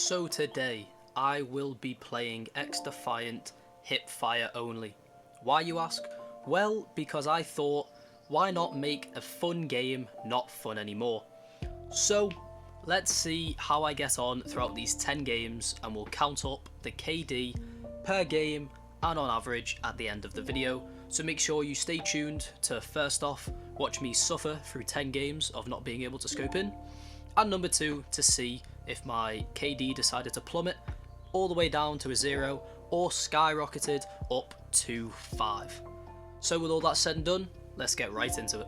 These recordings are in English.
So today I will be playing XDefiant hipfire only. Why, you ask? Well, because I thought, why not make a fun game not fun anymore? So let's see how I get on throughout these 10 games, and we'll count up the KD per game and on average at the end of the video. So make sure you stay tuned to, first off, watch me suffer through 10 games of not being able to scope in, and number 2, to see if my KD decided to plummet all the way down to a 0 or skyrocketed up to 5. So with all that said and done, let's get right into it.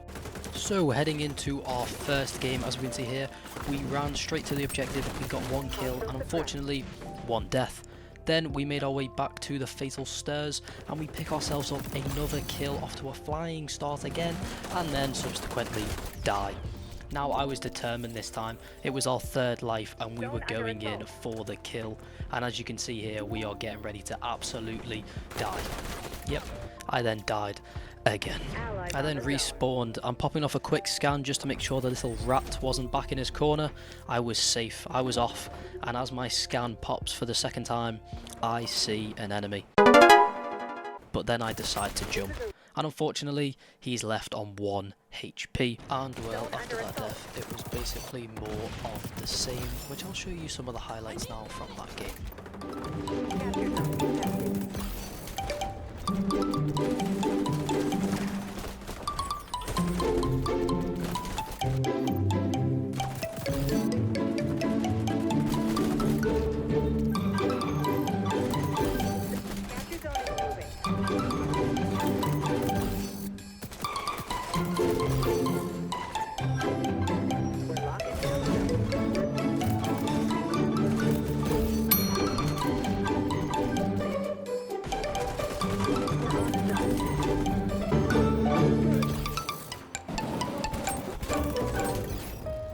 So heading into our first game, as we can see here, we ran straight to the objective, we got 1 kill and unfortunately 1 death. Then we made our way back to the fatal stairs and we pick ourselves up another kill off to a flying start again, and then subsequently die. Now I was determined this time. It was our 3rd life and we were going in for the kill, and as you can see here, we are getting ready to absolutely die. Yep, I then died again. I then respawned. I'm popping off a quick scan just to make sure the little rat wasn't back in his corner. I was safe, I was off, and as my scan pops for the 2nd time, I see an enemy. But then I decide to jump, and unfortunately he's left on 1 HP, and well, after that death it was basically more of the same, which I'll show you some of the highlights now from that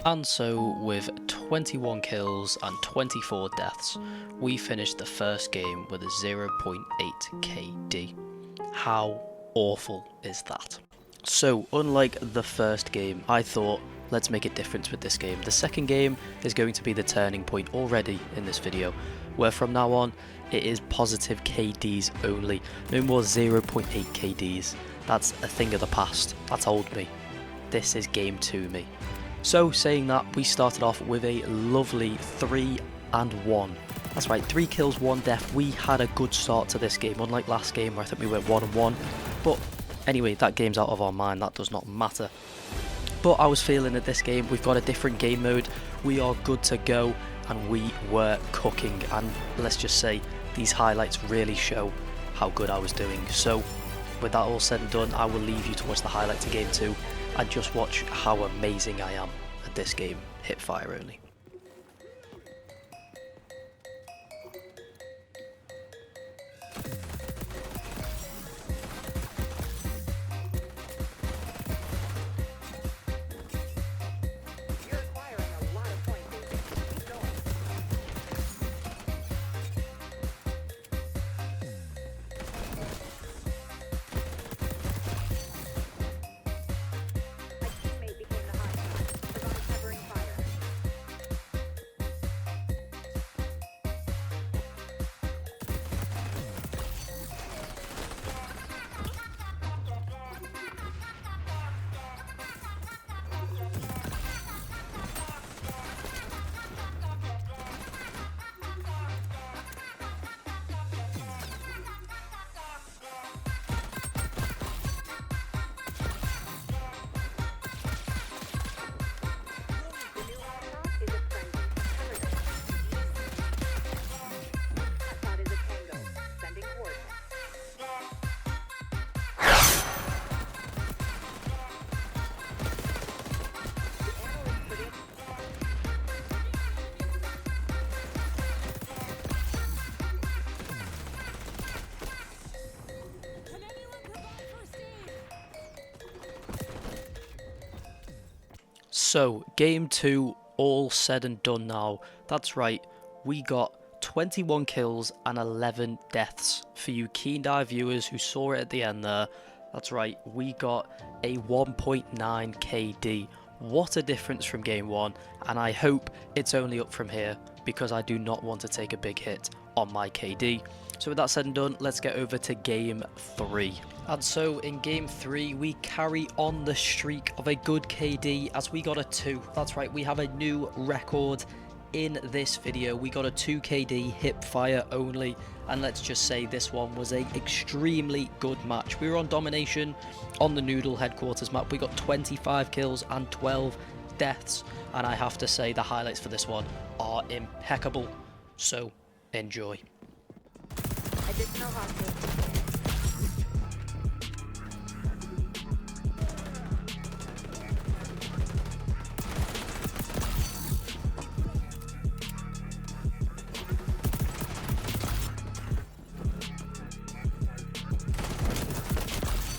And so, with 21 kills and 24 deaths, we finished the first game with a 0.8 KD. How awful is that? So, unlike the first game, I thought, let's make a difference with this game. The second game is going to be the turning point already in this video, where from now on, it is positive KDs only. No more 0.8 KDs. That's a thing of the past. That's old me. This is game 2 me. So saying that, we started off with a lovely 3 and 1. That's right, 3 kills, 1 death. We had a good start to this game, unlike last game where I think we went 1 and 1. But anyway, that game's out of our mind, that does not matter. But I was feeling that this game, we've got a different game mode, we are good to go, and we were cooking. And let's just say, these highlights really show how good I was doing. So with that all said and done, I will leave you to watch the highlights of game 2. And just watch how amazing I am at this game, hipfire only. So, game 2, all said and done now. That's right, we got 21 kills and 11 deaths. For you keen eye viewers who saw it at the end there, that's right, we got a 1.9 KD. What a difference from game 1, and I hope it's only up from here. because I do not want to take a big hit on my KD. So with that said and done, let's get over to game 3. And so in game 3, we carry on the streak of a good KD as we got a 2. That's right, we have a new record in this video. We got a 2 KD hip fire only, and let's just say this one was a extremely good match. We were on domination on the Noodle headquarters map. We got 25 kills and 12 deaths, and I have to say the highlights for this one are impeccable. So enjoy. Additional hostage.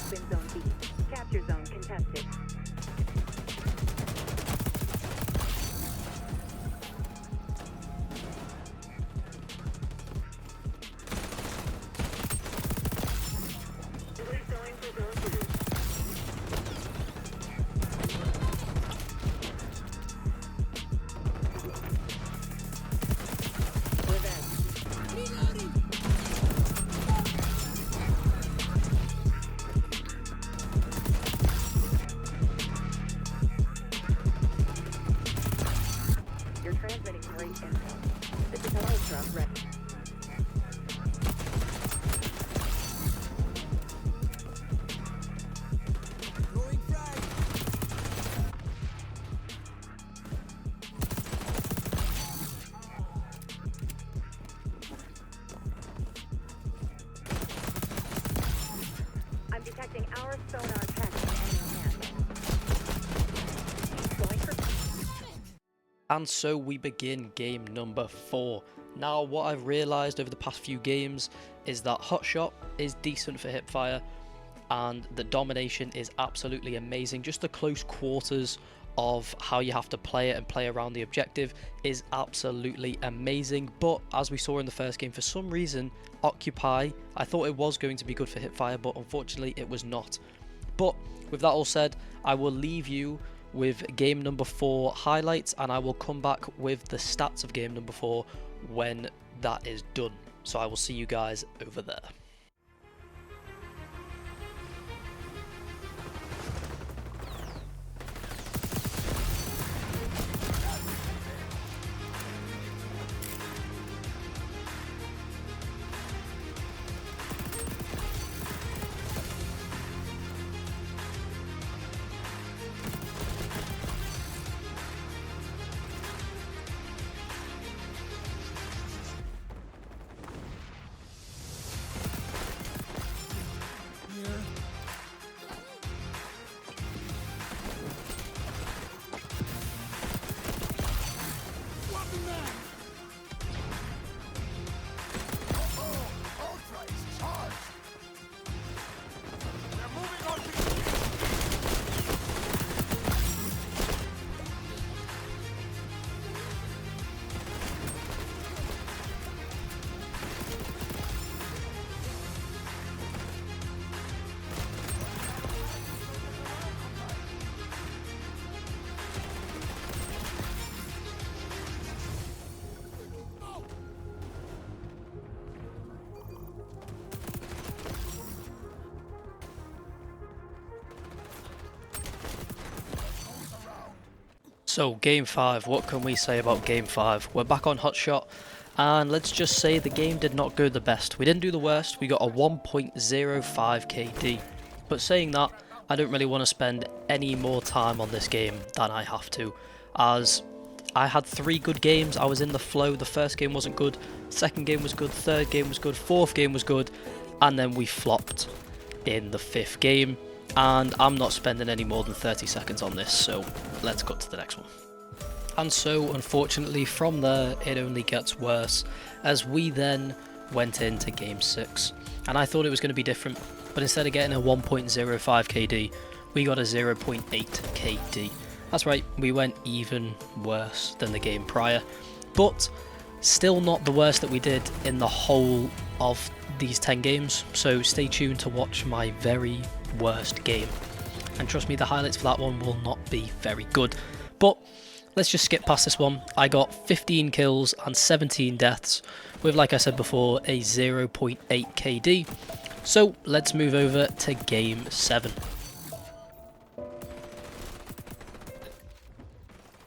Spin zone B. Capture zone contested. You're transmitting great intel. This is an ultra red. I'm detecting our sonar tech in enemy hand. Going for. And so we begin game number 4. Now what I've realised over the past few games is that Hotshot is decent for hipfire, and the domination is absolutely amazing. Just the close quarters of how you have to play it and play around the objective is absolutely amazing. But as we saw in the first game, for some reason Occupy, I thought it was going to be good for hipfire, but unfortunately it was not. But with that all said, I will leave you with game number 4 highlights, and I will come back with the stats of game number 4 when that is done. So I will see you guys over there. So game 5, what can we say about game 5? We're back on Hotshot, and let's just say the game did not go the best. We didn't do the worst, we got a 1.05 KD. But saying that, I don't really want to spend any more time on this game than I have to, as I had 3 good games. I was in the flow. The first game wasn't good, second game was good, third game was good, fourth game was good, and then we flopped in the 5th game. And I'm not spending any more than 30 seconds on this, so let's cut to the next one. And so unfortunately from there it only gets worse, as we then went into game 6, and I thought it was going to be different, but instead of getting a 1.05 KD, we got a 0.8 KD. That's right, we went even worse than the game prior, but still not the worst that we did in the whole of these 10 games, so stay tuned to watch my very worst game, and trust me, the highlights for that one will not be very good. But let's just skip past this one. I got 15 kills and 17 deaths with, like I said before, a 0.8 KD. So let's move over to game 7.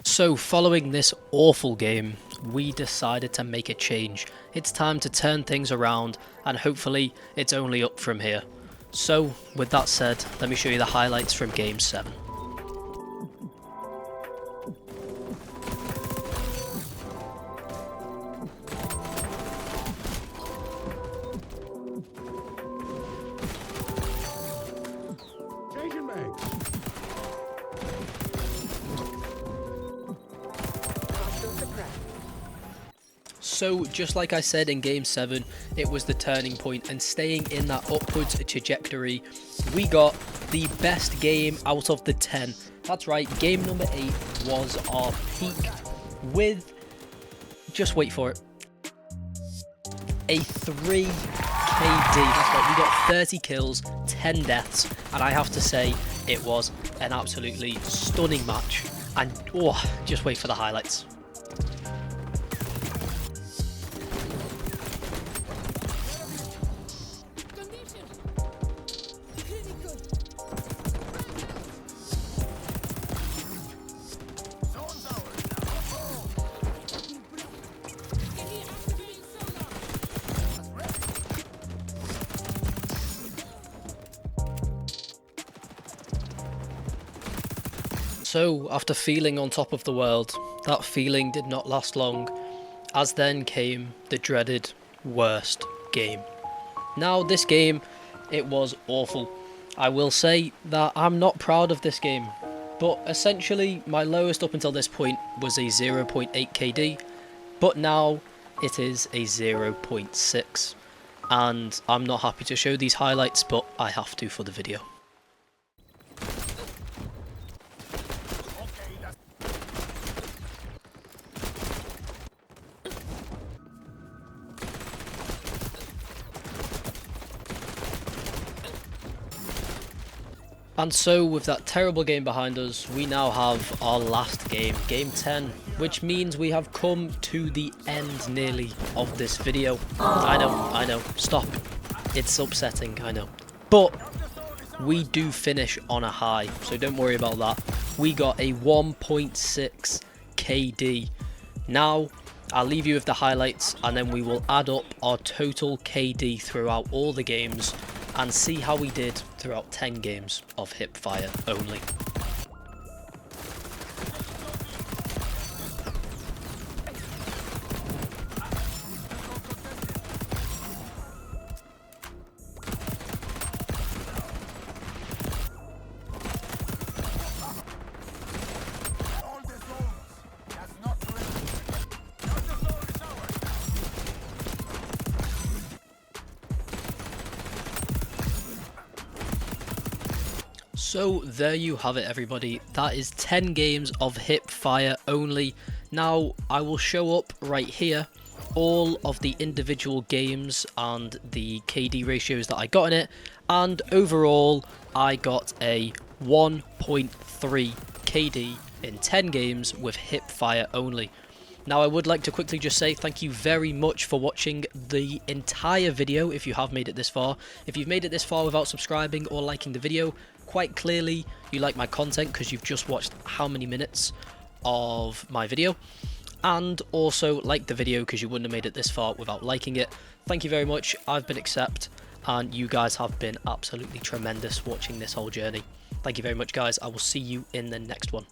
So following this awful game, we decided to make a change. It's time to turn things around, and hopefully it's only up from here. So with that said, let me show you the highlights from game 7. So just like I said in game 7, it was the turning point, and staying in that upwards trajectory, we got the best game out of the 10. That's right, game number 8 was our peak with, just wait for it, a 3 KD. That's right, we got 30 kills, 10 deaths, and I have to say it was an absolutely stunning match. And oh, just wait for the highlights. So, after feeling on top of the world, that feeling did not last long, as then came the dreaded worst game. Now, this game, it was awful. I will say that I'm not proud of this game, but essentially my lowest up until this point was a 0.8 KD, but now it is a 0.6, and I'm not happy to show these highlights, but I have to for the video. And so, with that terrible game behind us, we now have our last game, game 10, which means we have come to the end nearly of this video. I know, stop. It's upsetting, I know. But we do finish on a high, so don't worry about that. We got a 1.6 KD. Now, I'll leave you with the highlights, and then we will add up our total KD throughout all the games and see how we did throughout 10 games of hipfire only. So there you have it, everybody. That is 10 games of hipfire only. Now I will show up right here all of the individual games and the KD ratios that I got in it, and overall I got a 1.3 KD in 10 games with hipfire only. Now I would like to quickly just say thank you very much for watching the entire video if you have made it this far. If you've made it this far without subscribing or liking the video, quite clearly you like my content because you've just watched how many minutes of my video, and also like the video because you wouldn't have made it this far without liking it. Thank you very much. I've been Xccept, and you guys have been absolutely tremendous watching this whole journey. Thank you very much, guys. I will see you in the next one.